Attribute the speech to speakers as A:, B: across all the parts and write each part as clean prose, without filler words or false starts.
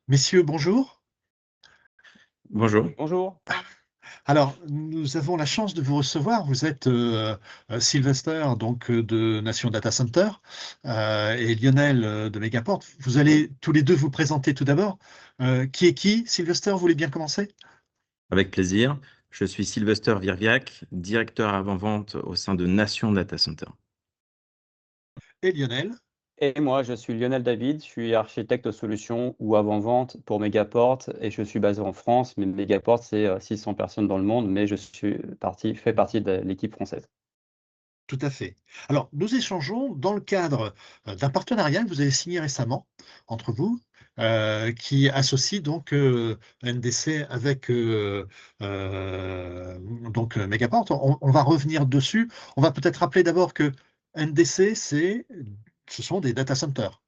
A: Messieurs, bonjour.
B: Bonjour.
C: Bonjour.
A: Alors, nous avons la chance de vous recevoir. Vous êtes Sylvester, donc de Nation Data Center, et Lionel de Megaport. Vous allez tous les deux vous présenter tout d'abord. Qui est qui? Sylvester, vous voulez bien commencer?
B: Avec plaisir. Je suis Sylvester Virviac, directeur avant-vente au sein de Nation Data Center.
A: Et Lionel?
C: Et moi, je suis Lionel David, je suis architecte solution ou avant-vente pour Megaport et je suis basé en France. Mais Megaport, c'est 600 personnes dans le monde, mais fais partie de l'équipe française.
A: Tout à fait. Alors, nous échangeons dans le cadre d'un partenariat que vous avez signé récemment entre vous, qui associe donc NDC avec donc Megaport. On va revenir dessus. On va peut-être rappeler d'abord que NDC, ce sont des data centers.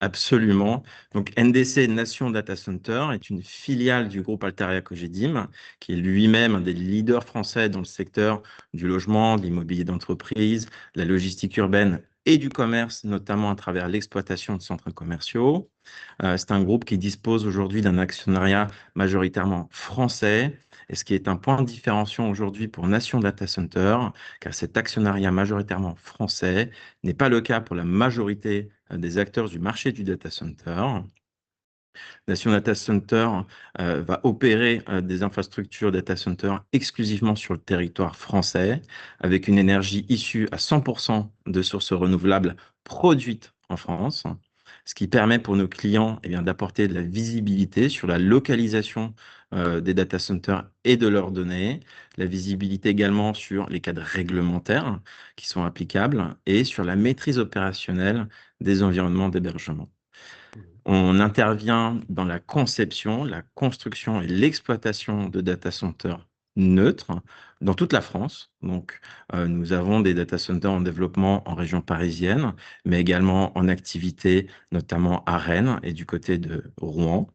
B: Absolument. Donc, NDC, Nation Data Center, est une filiale du groupe Altaria Cogedim, qui est lui-même un des leaders français dans le secteur du logement, de l'immobilier d'entreprise, la logistique urbaine et du commerce, notamment à travers l'exploitation de centres commerciaux. C'est un groupe qui dispose aujourd'hui d'un actionnariat majoritairement français, et ce qui est un point de différenciation aujourd'hui pour Nation Data Center, car cet actionnariat majoritairement français n'est pas le cas pour la majorité des acteurs du marché du data center. Nation Data Center va opérer des infrastructures data center exclusivement sur le territoire français, avec une énergie issue à 100% de sources renouvelables produites en France, ce qui permet pour nos clients d'apporter de la visibilité sur la localisation des data centers et de leurs données, la visibilité également sur les cadres réglementaires qui sont applicables et sur la maîtrise opérationnelle des environnements d'hébergement. On intervient dans la conception, la construction et l'exploitation de data centers neutres dans toute la France. Donc, nous avons des data centers en développement en région parisienne, mais également en activité, notamment à Rennes et du côté de Rouen.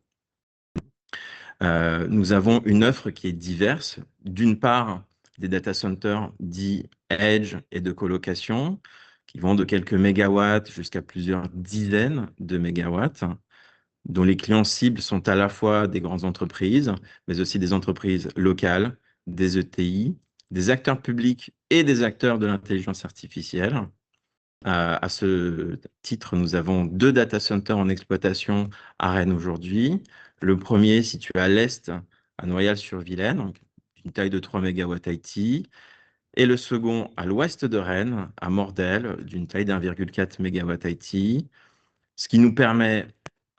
B: Nous avons une offre qui est diverse. D'une part, des data centers dits edge et de colocation, qui vont de quelques mégawatts jusqu'à plusieurs dizaines de mégawatts, dont les clients cibles sont à la fois des grandes entreprises, mais aussi des entreprises locales, des ETI, des acteurs publics et des acteurs de l'intelligence artificielle. À ce titre, nous avons 2 data centers en exploitation à Rennes aujourd'hui. Le premier situé à l'est, à Noyal-sur-Vilaine, donc une taille de 3 MW IT, et le second à l'ouest de Rennes, à Mordel, d'une taille d'1,4 MW IT, ce qui nous permet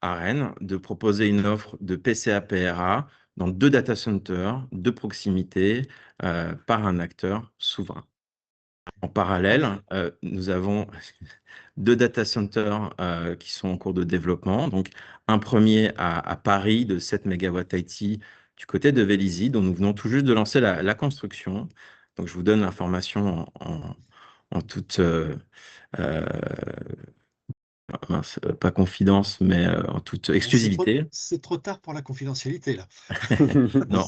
B: à Rennes de proposer une offre de PCA-PRA dans 2 data centers de proximité par un acteur souverain. En parallèle, nous avons 2 data centers qui sont en cours de développement. Donc, un premier à Paris de 7 MW IT du côté de Vélizy, dont nous venons tout juste de lancer la construction. Donc, je vous donne l'information en toute pas confidence, mais en toute exclusivité.
A: C'est trop tard pour la confidentialité, là.
B: Non,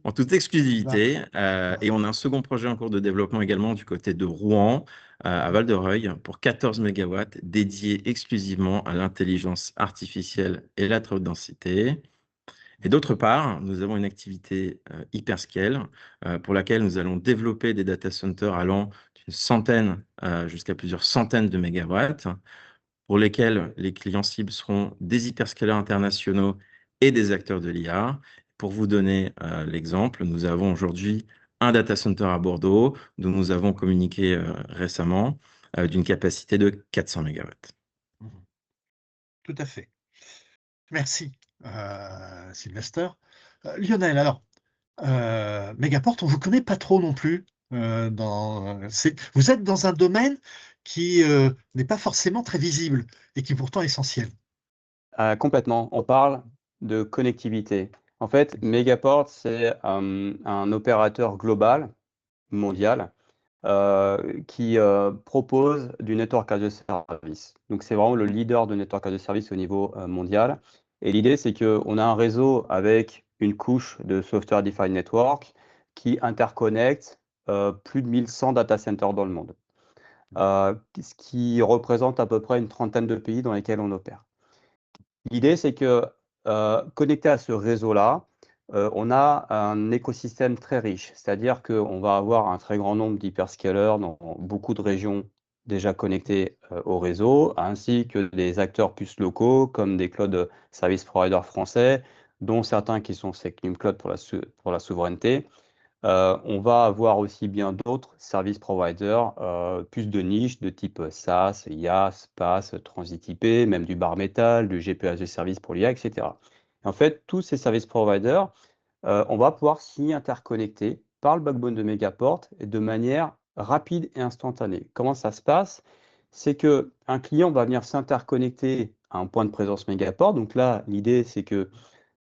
B: en toute exclusivité.
A: Bah,
B: Et on a un second projet en cours de développement également du côté de Rouen, à Val-de-Reuil, pour 14 MW, dédié exclusivement à l'intelligence artificielle et la haute densité. Et d'autre part, nous avons une activité hyperscale pour laquelle nous allons développer des data centers allant d'une centaine jusqu'à plusieurs centaines de mégawatts, pour lesquels les clients cibles seront des hyperscalers internationaux et des acteurs de l'IA. Pour vous donner l'exemple, nous avons aujourd'hui un data center à Bordeaux, dont nous avons communiqué récemment, d'une capacité de 400 MW.
A: tout à fait. Merci, Sylvester. Lionel, alors, Megaport, on ne vous connaît pas trop non plus. Vous êtes dans un domaine qui n'est pas forcément très visible et qui est pourtant essentiel.
C: Complètement. On parle de connectivité. En fait, Megaport, c'est un opérateur global, mondial, qui propose du network as a service. Donc, c'est vraiment le leader de network as a service au niveau mondial. Et l'idée, c'est qu'on a un réseau avec une couche de software defined network qui interconnecte plus de 1100 data centers dans le monde. ce qui représente à peu près une trentaine de pays dans lesquels on opère. L'idée, c'est que connecté à ce réseau-là, on a un écosystème très riche, c'est-à-dire qu'on va avoir un très grand nombre d'hyperscalers dans beaucoup de régions déjà connectées au réseau, ainsi que des acteurs plus locaux comme des cloud service providers français, dont certains qui sont Secnum Cloud pour la souveraineté. On va avoir aussi bien d'autres service providers, plus de niche de type SaaS, IaaS, PaaS, Transit IP, même du bar métal, du GPU as a service pour l'IA, etc. En fait, tous ces service providers, on va pouvoir s'y interconnecter par le backbone de Megaport et de manière rapide et instantanée. Comment ça se passe? C'est qu'un client va venir s'interconnecter à un point de présence Megaport. Donc là, l'idée, c'est que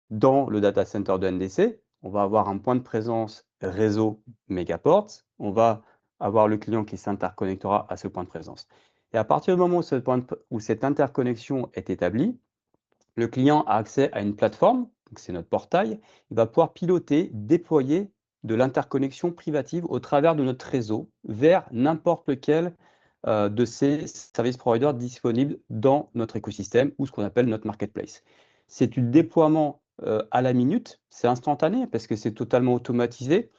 C: dans le data center de NDC, on va avoir un point de présence réseau Megaport. On va avoir le client qui s'interconnectera à ce point de présence. Et à partir du moment où cette interconnexion est établie, le client a accès à une plateforme, c'est notre portail. Il va pouvoir piloter, déployer de l'interconnexion privative au travers de notre réseau vers n'importe lequel de ces service providers disponibles dans notre écosystème ou ce qu'on appelle notre marketplace. C'est du déploiement à la minute, c'est instantané parce que c'est totalement automatisé.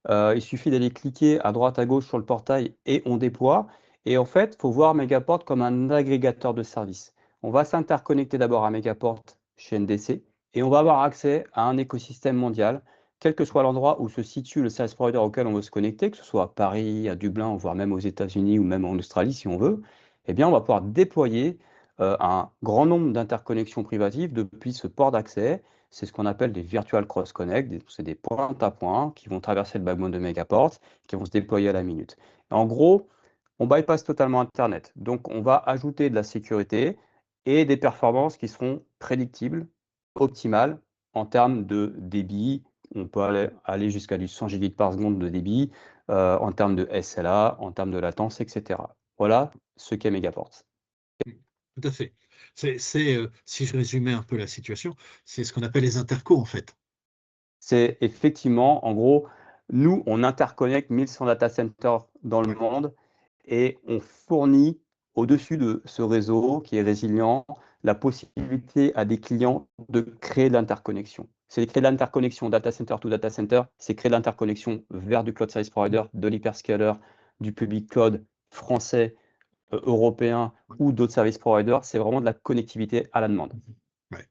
C: Il suffit d'aller cliquer à droite, à gauche sur le portail et on déploie. Et en fait, il faut voir Megaport comme un agrégateur de services. On va s'interconnecter d'abord à Megaport chez NDC et on va avoir accès à un écosystème mondial, quel que soit l'endroit où se situe le service provider auquel on veut se connecter, que ce soit à Paris, à Dublin, voire même aux États-Unis ou même en Australie si on veut. Eh bien, on va pouvoir déployer un grand nombre d'interconnexions privatives depuis ce port d'accès. C'est ce qu'on appelle des virtual cross-connect, c'est des points à points qui vont traverser le backbone de Megaport, qui vont se déployer à la minute. En gros, on bypass totalement Internet. Donc, on va ajouter de la sécurité et des performances qui seront prédictibles, optimales en termes de débit. On peut aller jusqu'à du 100 gigabits par seconde de débit, en termes de SLA, en termes de latence, etc. Voilà ce qu'est Megaport.
A: Tout à fait. Si je résumais un peu la situation, c'est ce qu'on appelle les intercos, en fait.
C: C'est effectivement, en gros, nous, on interconnecte 1100 data centers dans le monde et on fournit au-dessus de ce réseau qui est résilient la possibilité à des clients de créer de l'interconnexion. C'est créer de l'interconnexion data center to data center, c'est créer de l'interconnexion vers du cloud service provider, de l'hyperscaler, du public cloud français, européen ou d'autres service providers. C'est vraiment de la connectivité à la demande.
A: Ouais.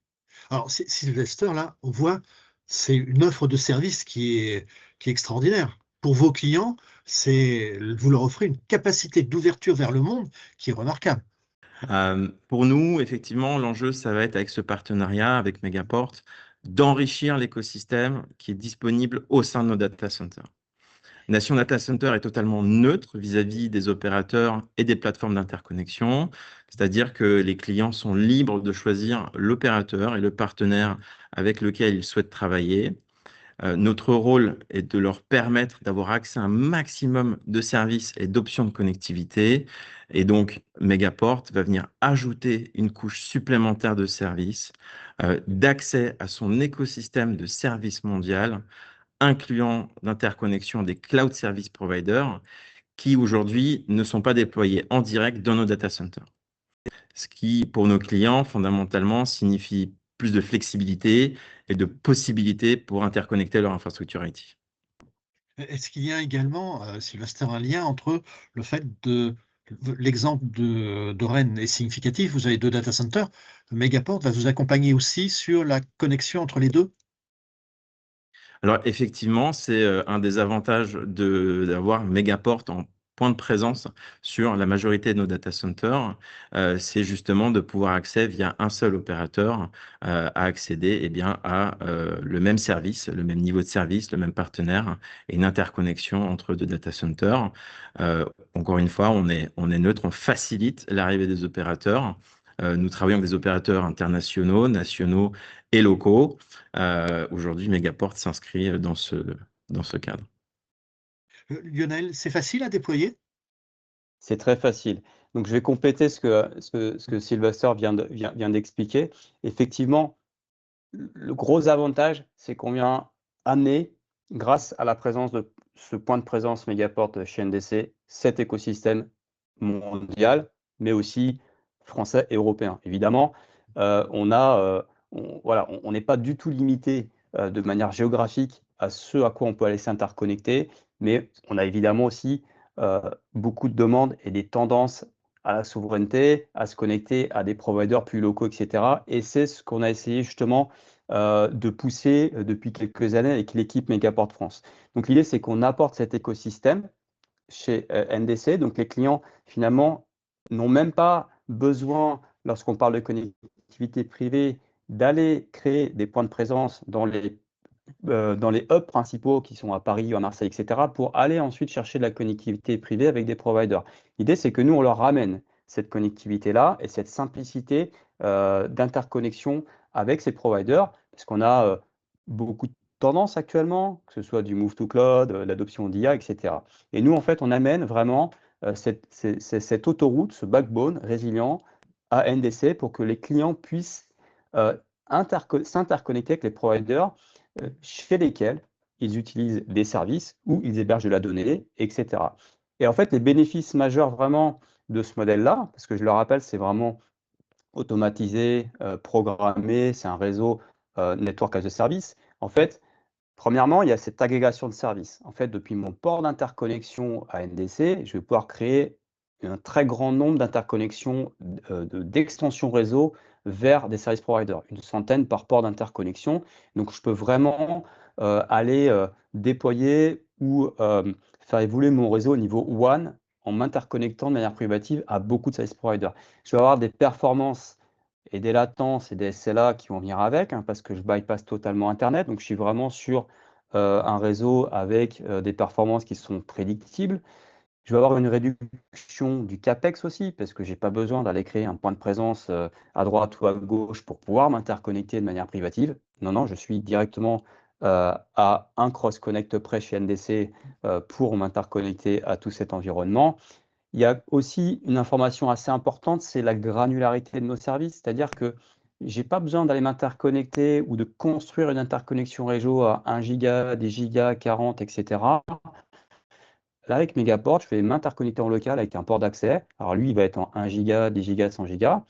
A: Alors, Sylvester, là, on voit, c'est une offre de service qui est extraordinaire. Pour vos clients, vous leur offrez une capacité d'ouverture vers le monde qui est remarquable.
B: Pour nous, effectivement, l'enjeu, ça va être avec ce partenariat avec Megaport, d'enrichir l'écosystème qui est disponible au sein de nos data centers. Nation Data Center est totalement neutre vis-à-vis des opérateurs et des plateformes d'interconnexion, c'est-à-dire que les clients sont libres de choisir l'opérateur et le partenaire avec lequel ils souhaitent travailler. Notre rôle est de leur permettre d'avoir accès à un maximum de services et d'options de connectivité. Et donc, Megaport va venir ajouter une couche supplémentaire de services, d'accès à son écosystème de services mondial, incluant l'interconnexion des cloud service providers qui aujourd'hui ne sont pas déployés en direct dans nos data centers. Ce qui, pour nos clients, fondamentalement, signifie plus de flexibilité et de possibilités pour interconnecter leur infrastructure IT.
A: Est-ce qu'il y a également, Sylvester, un lien entre le fait l'exemple de Rennes est significatif, vous avez 2 data centers, Megaport va vous accompagner aussi sur la connexion entre les 2?
B: Alors effectivement, c'est un des avantages d'avoir Megaport en point de présence sur la majorité de nos data centers, c'est justement de pouvoir accéder via un seul opérateur à accéder eh bien, à le même service, le même niveau de service, le même partenaire et une interconnexion entre deux data centers. Encore une fois, on est neutre, on facilite l'arrivée des opérateurs. Nous travaillons avec des opérateurs internationaux, nationaux et locaux. Aujourd'hui, Megaport s'inscrit dans ce cadre.
A: Lionel, c'est facile à déployer?
C: C'est très facile. Donc, je vais compléter ce que Sylvester vient d'expliquer. Effectivement, le gros avantage, c'est qu'on vient amener, grâce à la présence de ce point de présence Megaport chez NDC, cet écosystème mondial, mais aussi français et européen. Évidemment, voilà, on n'est pas du tout limité de manière géographique à ce à quoi on peut aller s'interconnecter, mais on a évidemment aussi beaucoup de demandes et des tendances à la souveraineté, à se connecter à des providers plus locaux, etc. Et c'est ce qu'on a essayé justement de pousser depuis quelques années avec l'équipe Megaport France. Donc l'idée, c'est qu'on apporte cet écosystème chez NDC. Donc les clients, finalement, n'ont même pas besoin, lorsqu'on parle de connectivité privée, d'aller créer des points de présence dans les hubs principaux qui sont à Paris ou à Marseille, etc., pour aller ensuite chercher de la connectivité privée avec des providers. L'idée, c'est que nous, on leur ramène cette connectivité-là et cette simplicité d'interconnexion avec ces providers, parce qu'on a beaucoup de tendances actuellement, que ce soit du move to cloud, l'adoption d'IA, etc. Et nous, en fait, on amène vraiment cette autoroute, ce backbone résilient à NDC pour que les clients puissent euh, s'interconnecter avec les providers chez lesquels ils utilisent des services ou ils hébergent de la donnée, etc. Et en fait, les bénéfices majeurs vraiment de ce modèle-là, parce que je le rappelle, c'est vraiment automatisé, programmé, c'est un réseau network as a service. En fait, premièrement, il y a cette agrégation de services. En fait, depuis mon port d'interconnexion à NDC, je vais pouvoir créer un très grand nombre d'interconnexions d'extensions réseau vers des service providers, une centaine par port d'interconnexion. Donc, je peux vraiment aller déployer ou faire évoluer mon réseau au niveau WAN en m'interconnectant de manière privative à beaucoup de service providers. Je vais avoir des performances et des latences et des SLA qui vont venir avec, hein, parce que je bypass totalement Internet. Donc, je suis vraiment sur un réseau avec des performances qui sont prédictibles. Je vais avoir une réduction du CAPEX aussi, parce que je n'ai pas besoin d'aller créer un point de présence à droite ou à gauche pour pouvoir m'interconnecter de manière privative. Non, non, je suis directement à un cross-connect près chez NDC pour m'interconnecter à tout cet environnement. Il y a aussi une information assez importante, c'est la granularité de nos services, c'est-à-dire que je n'ai pas besoin d'aller m'interconnecter ou de construire une interconnexion réseau à 1 giga, 10 gigas, 40, etc. Là, avec Megaport, je vais m'interconnecter en local avec un port d'accès. Alors lui, il va être en 1 giga, 10 gigas, 100 gigas,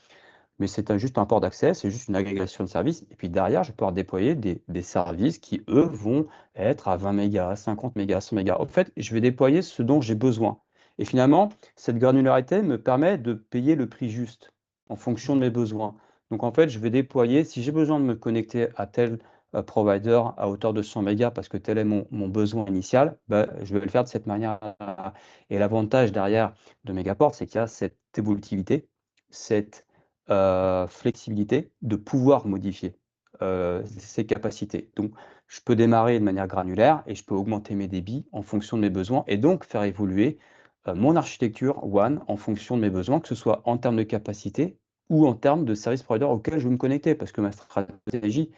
C: mais c'est juste un port d'accès, c'est juste une agrégation de services. Et puis derrière, je vais pouvoir déployer des services qui, eux, vont être à 20 mégas, 50 mégas, 100 mégas. En fait, je vais déployer ce dont j'ai besoin. Et finalement, cette granularité me permet de payer le prix juste en fonction de mes besoins. Donc en fait, je vais déployer, si j'ai besoin de me connecter à tel provider à hauteur de 100 mégas parce que tel est mon besoin initial, bah, je vais le faire de cette manière-là. Et l'avantage derrière de Megaport, c'est qu'il y a cette évolutivité, cette flexibilité de pouvoir modifier ses capacités. Donc, je peux démarrer de manière granulaire et je peux augmenter mes débits en fonction de mes besoins et donc faire évoluer mon architecture WAN en fonction de mes besoins, que ce soit en termes de capacité ou en termes de service provider auquel je veux me connecter. Parce que ma stratégie,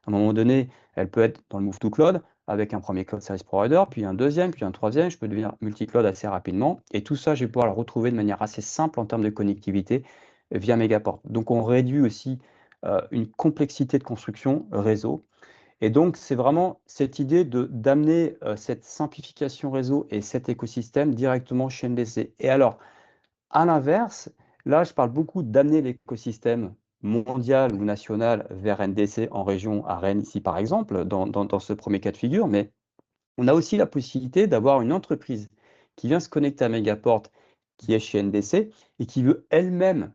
C: à un moment donné, elle peut être dans le move to cloud avec un premier cloud service provider, puis un deuxième, puis un troisième. Je peux devenir multi-cloud assez rapidement. Et tout ça, je vais pouvoir le retrouver de manière assez simple en termes de connectivité via Megaport. Donc, on réduit aussi une complexité de construction réseau. Et donc, c'est vraiment cette idée d'amener cette simplification réseau et cet écosystème directement chez NDC. Et alors, à l'inverse, là, je parle beaucoup d'amener l'écosystème mondial ou national vers NDC en région, à Rennes, ici par exemple, dans ce premier cas de figure, mais on a aussi la possibilité d'avoir une entreprise qui vient se connecter à Megaport, qui est chez NDC, et qui veut elle-même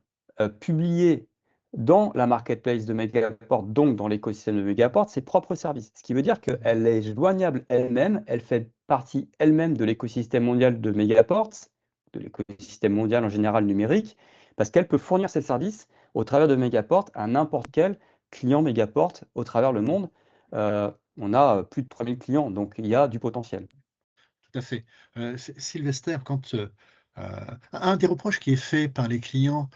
C: publier dans la marketplace de Megaport, donc dans l'écosystème de Megaport, ses propres services. Ce qui veut dire qu'elle est joignable elle-même, elle fait partie elle-même de l'écosystème mondial de Megaport, de l'écosystème mondial en général numérique, parce qu'elle peut fournir ses services au travers de Megaport à n'importe quel client Megaport au travers le monde. On a plus de 3000 clients, donc il y a du potentiel.
A: Tout à fait. Sylvester, un des reproches qui est fait par les clients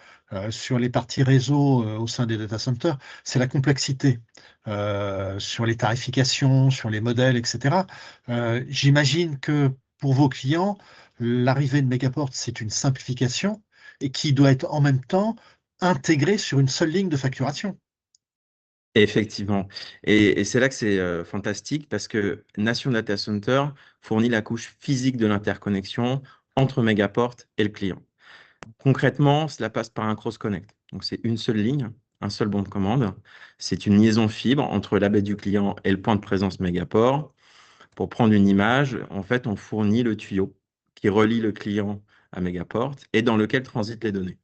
A: sur les parties réseau au sein des data centers, c'est la complexité sur les tarifications, sur les modèles, etc. J'imagine que pour vos clients, l'arrivée de Megaport, c'est une simplification et qui doit être en même temps intégrée sur une seule ligne de facturation.
B: Effectivement. Et c'est là que c'est fantastique parce que Nation Data Center fournit la couche physique de l'interconnexion entre Megaport et le client. Concrètement, cela passe par un cross-connect. Donc, c'est une seule ligne, un seul bon de commande. C'est une liaison fibre entre la baie du client et le point de présence Megaport. Pour prendre une image, en fait, on fournit le tuyau qui relie le client à Megaport et dans lequel transitent les données.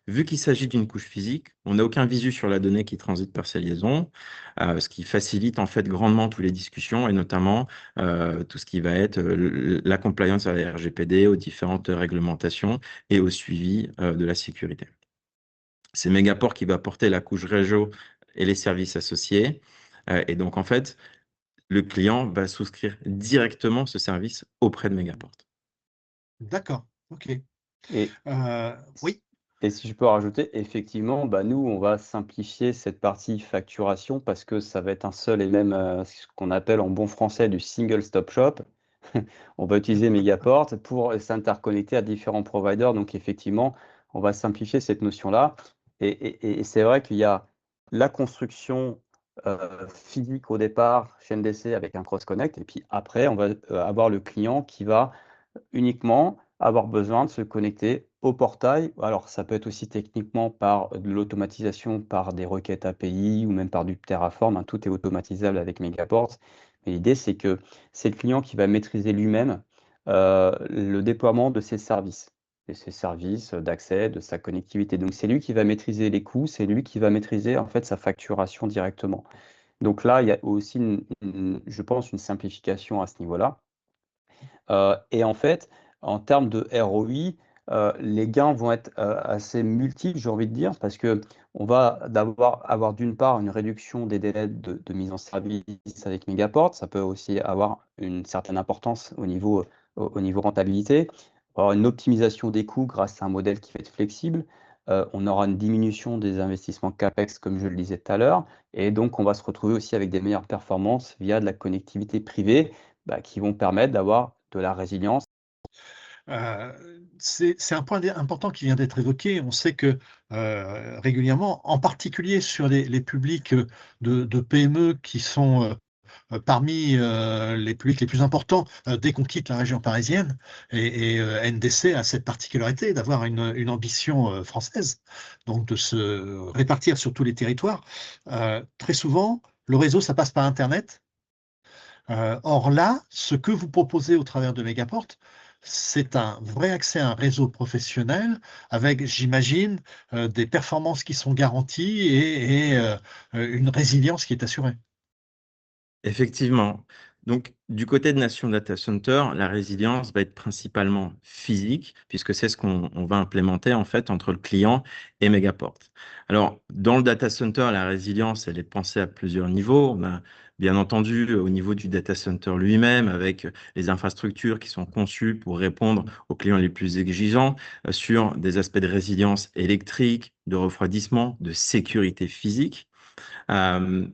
B: Vu qu'il s'agit d'une couche physique, on n'a aucun visu sur la donnée qui transite par ces liaisons, ce qui facilite en fait grandement toutes les discussions et notamment tout ce qui va être la compliance à la RGPD, aux différentes réglementations et au suivi de la sécurité. C'est Megaport qui va porter la couche réseau et les services associés. Et donc, en fait, le client va souscrire directement ce service auprès de Megaport.
A: D'accord, ok.
C: Et,
A: Oui,
C: et si je peux rajouter, effectivement, bah, nous, on va simplifier cette partie facturation parce que ça va être un seul et même, ce qu'on appelle en bon français du single stop shop. On va utiliser Megaport pour s'interconnecter à différents providers. Donc, effectivement, on va simplifier cette notion-là. Et c'est vrai qu'il y a la construction physique au départ chez NDC avec un cross-connect. Et puis après, on va avoir le client qui va uniquement avoir besoin de se connecter au portail. Alors, ça peut être aussi techniquement par de l'automatisation, par des requêtes API ou même par du Terraform, hein. Tout est automatisable avec Megaport. Mais l'idée, c'est que c'est le client qui va maîtriser lui-même le déploiement de ses services, et ses services d'accès, de sa connectivité. Donc, c'est lui qui va maîtriser les coûts, c'est lui qui va maîtriser en fait sa facturation directement. Donc là, il y a aussi, je pense, une simplification à ce niveau-là. Et en fait, en termes de ROI, les gains vont être assez multiples, j'ai envie de dire, parce qu'on va avoir d'une part une réduction des délais de mise en service avec Megaport. Ça peut aussi avoir une certaine importance au niveau rentabilité. On va avoir une optimisation des coûts grâce à un modèle qui va être flexible. On aura une diminution des investissements CAPEX, comme je le disais tout à l'heure. Et donc, on va se retrouver aussi avec des meilleures performances via de la connectivité privée, bah, qui vont permettre d'avoir de la résilience.
A: c'est un point important qui vient d'être évoqué. On sait que régulièrement, en particulier sur les publics de PME qui sont parmi les publics les plus importants dès qu'on quitte la région parisienne, et NDC a cette particularité d'avoir une ambition française, donc de se répartir sur tous les territoires. Très souvent, le réseau, ça passe par Internet. Or là, ce que vous proposez au travers de Megaport, c'est un vrai accès à un réseau professionnel avec, j'imagine, des performances qui sont garanties et une résilience qui est assurée.
B: Effectivement. Donc, du côté de Nation Data Center, la résilience va être principalement physique, puisque c'est ce qu'on va implémenter en fait entre le client et Megaport. Alors, dans le data center, la résilience, elle est pensée à plusieurs niveaux. On a bien entendu au niveau du data center lui-même, avec les infrastructures qui sont conçues pour répondre aux clients les plus exigeants, sur des aspects de résilience électrique, de refroidissement, de sécurité physique. Euh,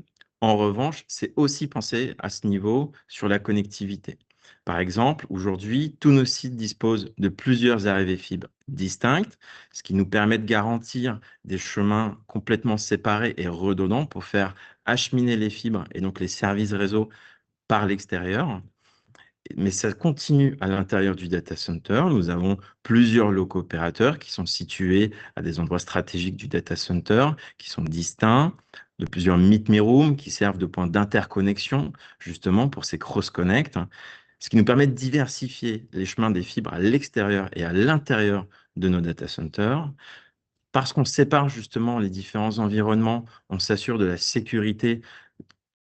B: En revanche, c'est aussi penser à ce niveau sur la connectivité. Par exemple, aujourd'hui, tous nos sites disposent de plusieurs arrivées fibres distinctes, ce qui nous permet de garantir des chemins complètement séparés et redondants pour faire acheminer les fibres et donc les services réseau par l'extérieur. Mais ça continue à l'intérieur du data center. Nous avons plusieurs locaux opérateurs qui sont situés à des endroits stratégiques du data center, qui sont distincts, de plusieurs meet-me rooms qui servent de point d'interconnexion, justement pour ces cross-connects, ce qui nous permet de diversifier les chemins des fibres à l'extérieur et à l'intérieur de nos data centers. Parce qu'on sépare justement les différents environnements, on s'assure de la sécurité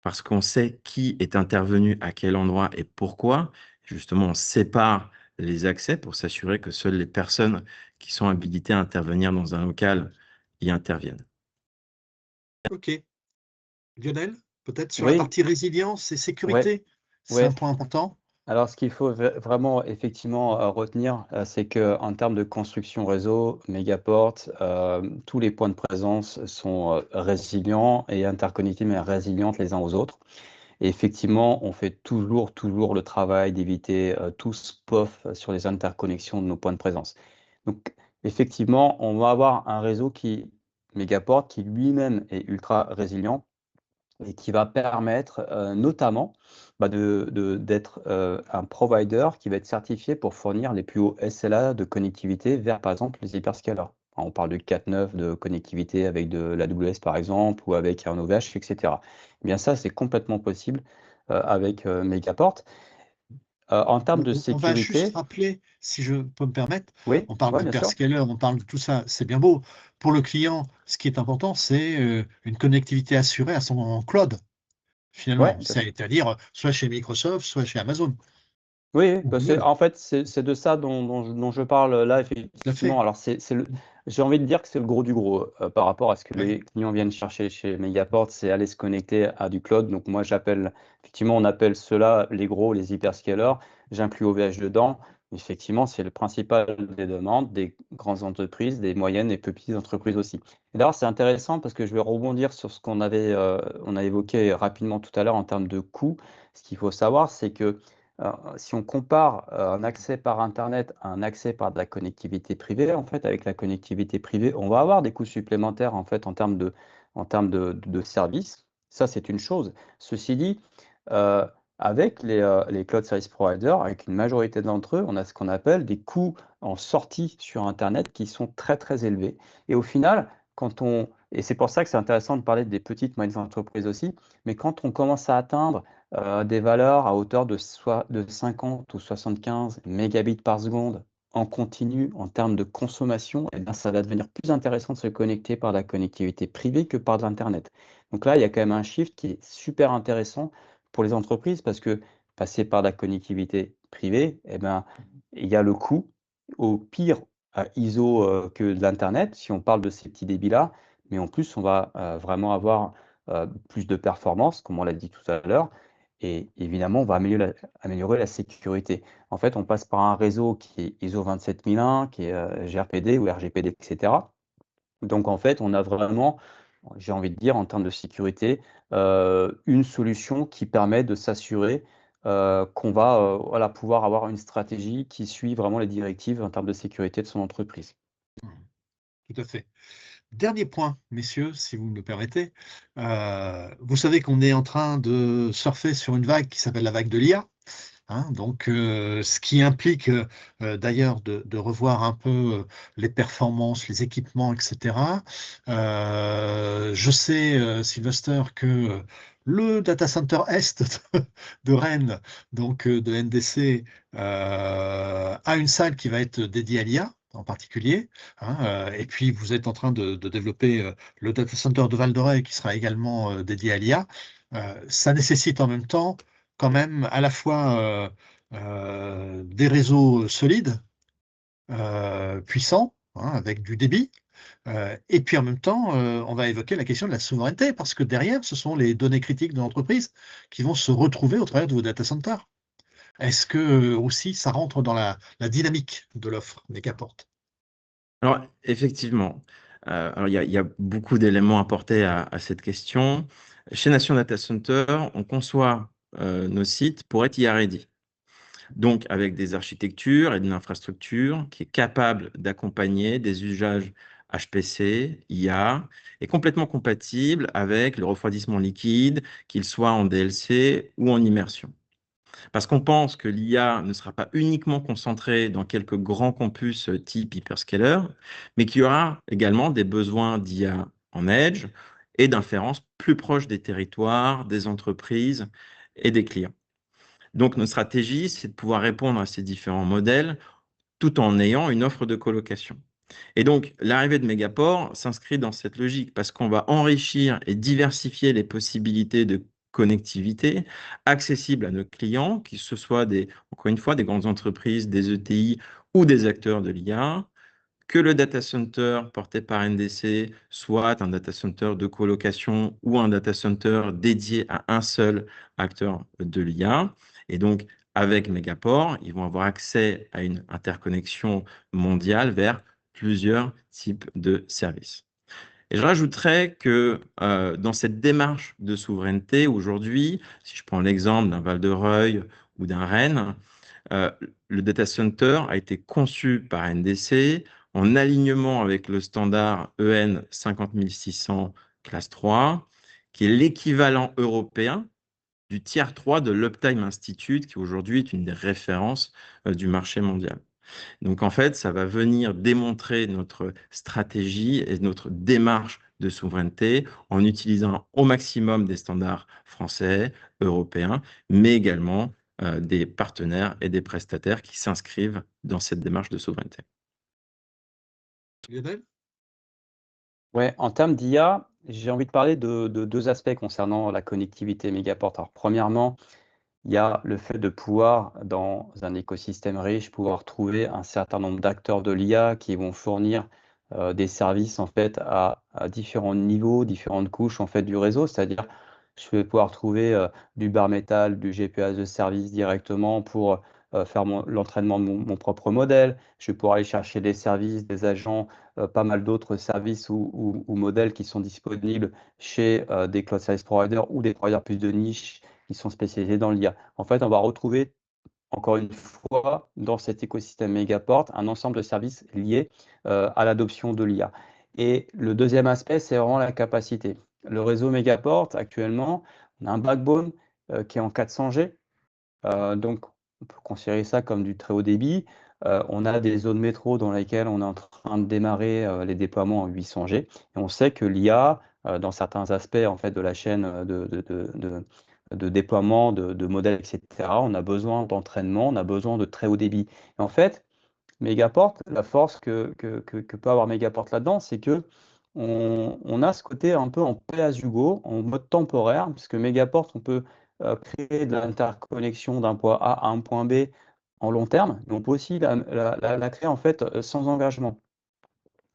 B: parce qu'on sait qui est intervenu à quel endroit et pourquoi. Justement, on sépare les accès pour s'assurer que seules les personnes qui sont habilitées à intervenir dans un local y interviennent.
A: OK. Lionel, peut-être sur la
C: Oui,
A: partie résilience et
C: ouais,
A: sécurité, c'est un
C: ouais.
A: point important.
C: Alors, ce qu'il faut vraiment effectivement retenir, c'est qu'en termes de construction réseau, Megaport, tous les points de présence sont résilients et interconnectés, mais résilientes les uns aux autres. Et effectivement, on fait toujours le travail d'éviter tout SPOF sur les interconnexions de nos points de présence. Donc, effectivement, on va avoir un réseau Megaport, qui lui-même est ultra résilient. et qui va permettre notamment d'être un provider qui va être certifié pour fournir les plus hauts SLA de connectivité vers, par exemple, les hyperscalers. On parle du 4.9 de connectivité avec de l'AWS, par exemple, ou avec un OVH, etc. Eh bien, ça, c'est complètement possible avec Megaport. En termes de
A: On va juste
C: sécurité,
A: rappeler, si je peux me permettre,
C: oui,
A: on parle
C: ouais, bien sûr.
A: d'hyperscaler, on parle de tout ça, c'est bien beau. Pour le client, ce qui est important, c'est une connectivité assurée à son cloud,
C: Ouais,
A: finalement. C'est-à-dire soit chez Microsoft, soit chez Amazon
C: oui, oui,
A: ou
C: bah,
A: Google.
C: en fait, c'est de ça dont je parle là,
A: Tout à
C: effectivement.
A: fait.
C: Alors, j'ai envie de dire que c'est le gros du gros par rapport à ce que
A: Oui.
C: les clients viennent chercher chez Megaport, c'est aller se connecter à du cloud. Donc, moi, effectivement, on appelle cela les gros, les hyperscalers. J'inclus OVH dedans. Effectivement, c'est le principal des demandes des grandes entreprises, des moyennes et petites entreprises aussi. Et d'ailleurs, c'est intéressant parce que je vais rebondir sur ce on a évoqué rapidement tout à l'heure en termes de coûts. Ce qu'il faut savoir, c'est que si on compare un accès par Internet à un accès par de la connectivité privée, en fait, avec la connectivité privée, on va avoir des coûts supplémentaires en fait, en termes de services. Ça, c'est une chose. Ceci dit, euh, avec les cloud service providers, avec une majorité d'entre eux, on a ce qu'on appelle des coûts en sortie sur Internet qui sont très, très élevés. Et au final, et c'est pour ça que c'est intéressant de parler des petites moyennes entreprises aussi, mais quand on commence à atteindre des valeurs à hauteur de 50 ou 75 mégabits par seconde en continu en termes de consommation, eh bien, ça va devenir plus intéressant de se connecter par la connectivité privée que par de l'Internet. Donc là, il y a quand même un shift qui est super intéressant pour les entreprises parce que passer par la connectivité privée, eh ben, il y a le coût au pire à ISO que de l'Internet, si on parle de ces petits débits-là, mais en plus, on va vraiment avoir plus de performance, comme on l'a dit tout à l'heure. Et évidemment, on va améliorer la sécurité. En fait, on passe par un réseau qui est ISO 27001, qui est GRPD ou RGPD, etc. Donc, en fait, on a vraiment, j'ai envie de dire, en termes de sécurité, une solution qui permet de s'assurer qu'on va voilà, pouvoir avoir une stratégie qui suit vraiment les directives en termes de sécurité de son entreprise.
A: Tout à fait. Dernier point, messieurs, si vous me le permettez. Vous savez qu'on est en train de surfer sur une vague qui s'appelle la vague de l'IA. Hein, donc, ce qui implique d'ailleurs de revoir un peu les performances, les équipements, etc. Je sais, Sylvester, que le data center Est de Rennes, donc de NDC, a une salle qui va être dédiée à l'IA en particulier. Hein, et puis, vous êtes en train de développer le data center de Val-d'Oreuil qui sera également dédié à l'IA. Ça nécessite en même temps quand même à la fois des réseaux solides, puissants, hein, avec du débit, et puis en même temps, on va évoquer la question de la souveraineté, parce que derrière, ce sont les données critiques de l'entreprise qui vont se retrouver au travers de vos data centers. Est-ce que aussi ça rentre dans la dynamique de l'offre Megaport?
B: Alors, effectivement, alors il y a beaucoup d'éléments à apporter à cette question. Chez Nation Data Center, on conçoit nos sites pour être IA ready. Donc, avec des architectures et une infrastructure qui est capable d'accompagner des usages HPC, IA, et complètement compatible avec le refroidissement liquide, qu'il soit en DLC ou en immersion. Parce qu'on pense que l'IA ne sera pas uniquement concentrée dans quelques grands campus type hyperscaler, mais qu'il y aura également des besoins d'IA en edge et d'inférence plus proches des territoires, des entreprises et des clients. Donc, notre stratégie, c'est de pouvoir répondre à ces différents modèles tout en ayant une offre de colocation. Et donc, l'arrivée de Megaport s'inscrit dans cette logique parce qu'on va enrichir et diversifier les possibilités de connectivité accessibles à nos clients, que ce soit encore une fois, des grandes entreprises, des ETI ou des acteurs de l'IA, que le data center porté par NDC soit un data center de colocation ou un data center dédié à un seul acteur de l'IA. Et donc, avec Megaport, ils vont avoir accès à une interconnexion mondiale vers plusieurs types de services. Et je rajouterais que dans cette démarche de souveraineté, aujourd'hui, si je prends l'exemple d'un Val-de-Reuil ou d'un Rennes, euh, le data center a été conçu par NDC en alignement avec le standard EN 50600 classe 3, qui est l'équivalent européen du Tier 3 de l'Uptime Institute, qui aujourd'hui est une des références du marché mondial. Donc, en fait, ça va venir démontrer notre stratégie et notre démarche de souveraineté en utilisant au maximum des standards français, européens, mais également des partenaires et des prestataires qui s'inscrivent dans cette démarche de souveraineté.
A: Lionel?
C: Ouais, en termes d'IA, j'ai envie de parler de deux aspects concernant la connectivité Megaport. Alors, premièrement, il y a le fait de pouvoir, dans un écosystème riche, pouvoir trouver un certain nombre d'acteurs de l'IA qui vont fournir des services en fait à différents niveaux, différentes couches en fait du réseau. C'est-à-dire, je vais pouvoir trouver du bare metal, du GPU as a service directement pour faire l'entraînement de mon propre modèle. Je vais pouvoir aller chercher des services, des agents, pas mal d'autres services ou modèles qui sont disponibles chez des cloud service providers ou des providers plus de niche qui sont spécialisés dans l'IA. En fait, on va retrouver, encore une fois, dans cet écosystème Megaport, un ensemble de services liés à l'adoption de l'IA. Et le deuxième aspect, c'est vraiment la capacité. Le réseau Megaport, actuellement, on a un backbone qui est en 400G. Donc, on peut considérer ça comme du très haut débit. On a des zones métro dans lesquelles on est en train de démarrer les déploiements en 800G. Et on sait que l'IA, dans certains aspects en fait, de la chaîne de déploiement, de modèles, etc., on a besoin d'entraînement, on a besoin de très haut débit. Et en fait, Megaport, la force que peut avoir Megaport là-dedans, c'est que on a ce côté un peu en pay-as-you-go, en mode temporaire, puisque Megaport, on peut créer de l'interconnexion d'un point A à un point B en long terme, mais on peut aussi la créer en fait sans engagement.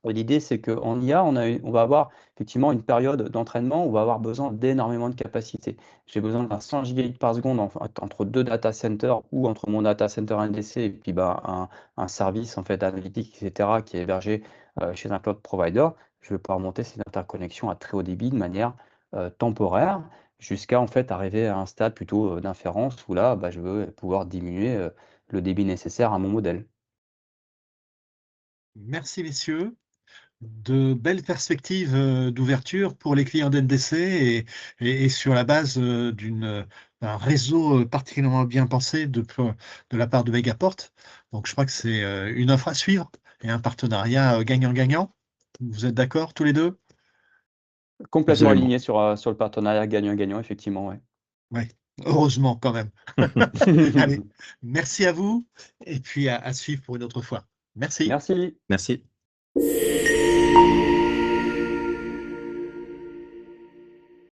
C: Et l'idée, c'est qu'en IA, on va avoir effectivement une période d'entraînement où on va avoir besoin d'énormément de capacité. J'ai besoin d'un 100 gigabits par seconde entre deux data centers ou entre mon data center NDC et puis un service en fait analytique, etc., qui est hébergé chez un cloud provider. Je vais pouvoir monter cette interconnexion à très haut débit de manière temporaire jusqu'à en fait arriver à un stade plutôt d'inférence où là, je veux pouvoir diminuer le débit nécessaire à mon modèle.
A: Merci, messieurs. De belles perspectives d'ouverture pour les clients d'NDC et sur la base d'un réseau particulièrement bien pensé de la part de Megaport. Donc, je crois que c'est une offre à suivre et un partenariat gagnant-gagnant. Vous êtes d'accord tous les deux?
C: Complètement
B: Absolument.
C: aligné sur le partenariat gagnant-gagnant, effectivement, ouais.
A: Oui, heureusement quand même. Allez, merci à vous et puis à suivre pour une autre fois. Merci.
C: Merci.
B: Merci.